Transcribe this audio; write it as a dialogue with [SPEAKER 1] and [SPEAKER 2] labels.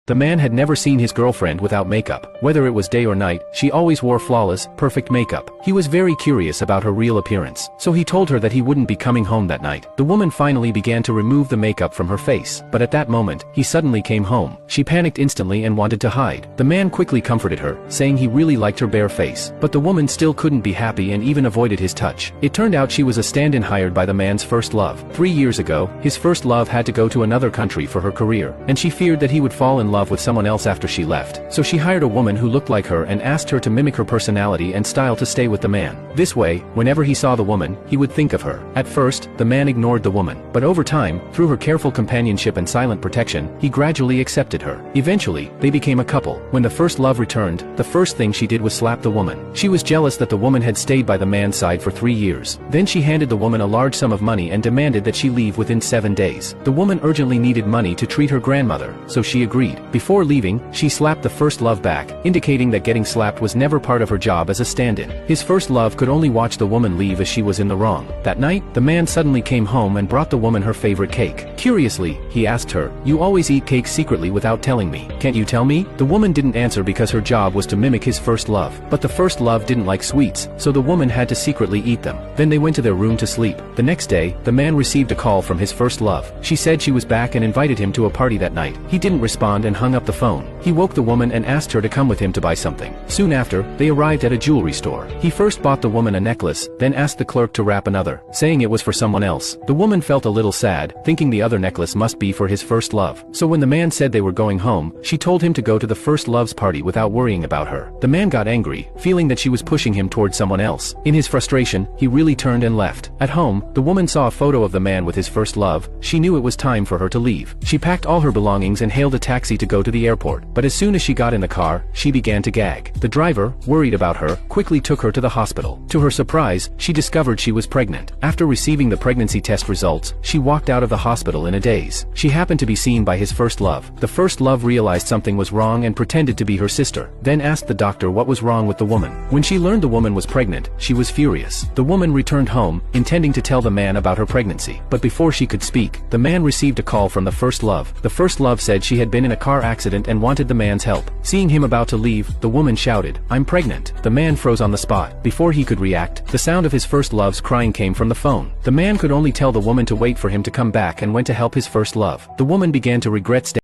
[SPEAKER 1] The man had never seen his girlfriend without makeup. Whether it was day or night, she always wore flawless, perfect makeup. He was very curious about her real appearance, so he told her that he wouldn't be coming home that night. The woman finally began to remove the makeup from her face, but at that moment, he suddenly came home. She panicked instantly and wanted to hide. The man quickly comforted her, saying he really liked her bare face, but the woman still couldn't be happy and even avoided his touch. It turned out she was a stand-in hired by the man's first love. 3 years ago, his first love had to go to another country for her career, and she feared that he would fall in love with someone else after she left. So she hired a woman who looked like her and asked her to mimic her personality and style to stay with the man. This way, whenever he saw the woman, he would think of her. At first, the man ignored the woman, but over time, through her careful companionship and silent protection, he gradually accepted her. Eventually, they became a couple. When the first love returned, the first thing she did was slap the woman. She was jealous that the woman had stayed by the man's side for 3 years. Then she handed the woman a large sum of money and demanded that she leave within 7 days. The woman urgently needed money to treat her grandmother, so she agreed. Before leaving, she slapped the first love back, indicating that getting slapped was never part of her job as a stand-in. His first love could only watch the woman leave as she was in the wrong. That night, the man suddenly came home and brought the woman her favorite cake. Curiously, he asked her, "You always eat cake secretly without telling me. Can't you tell me?" The woman didn't answer because her job was to mimic his first love. But the first love didn't like sweets, so the woman had to secretly eat them. Then they went to their room to sleep. The next day, the man received a call from his first love. She said she was back and invited him to a party that night. He didn't respond and hung up the phone. He woke the woman and asked her to come with him to buy something. Soon after, they arrived at a jewelry store. He first bought the woman a necklace, then asked the clerk to wrap another, saying it was for someone else. The woman felt a little sad, thinking the other necklace must be for his first love. So when the man said they were going home, she told him to go to the first love's party without worrying about her. The man got angry, feeling that she was pushing him towards someone else. In his frustration, he really turned and left. At home, the woman saw a photo of the man with his first love. She knew it was time for her to leave. She packed all her belongings and hailed a taxi to go to the airport. But as soon as she got in the car, she began to gag. The driver, worried about her, quickly took her to the hospital. To her surprise, she discovered she was pregnant. After receiving the pregnancy test results, she walked out of the hospital in a daze. She happened to be seen by his first love. The first love realized something was wrong and pretended to be her sister, then asked the doctor what was wrong with the woman. When she learned the woman was pregnant, she was furious. The woman returned home, intending to tell the man about her pregnancy. But before she could speak, the man received a call from the first love. The first love said she had been in a car accident and wanted the man's help. Seeing him about to leave, the woman shouted, "I'm pregnant." The man froze on the spot. Before he could react, the sound of his first love's crying came from the phone. The man could only tell the woman to wait for him to come back and went to help his first love. The woman began to regret staying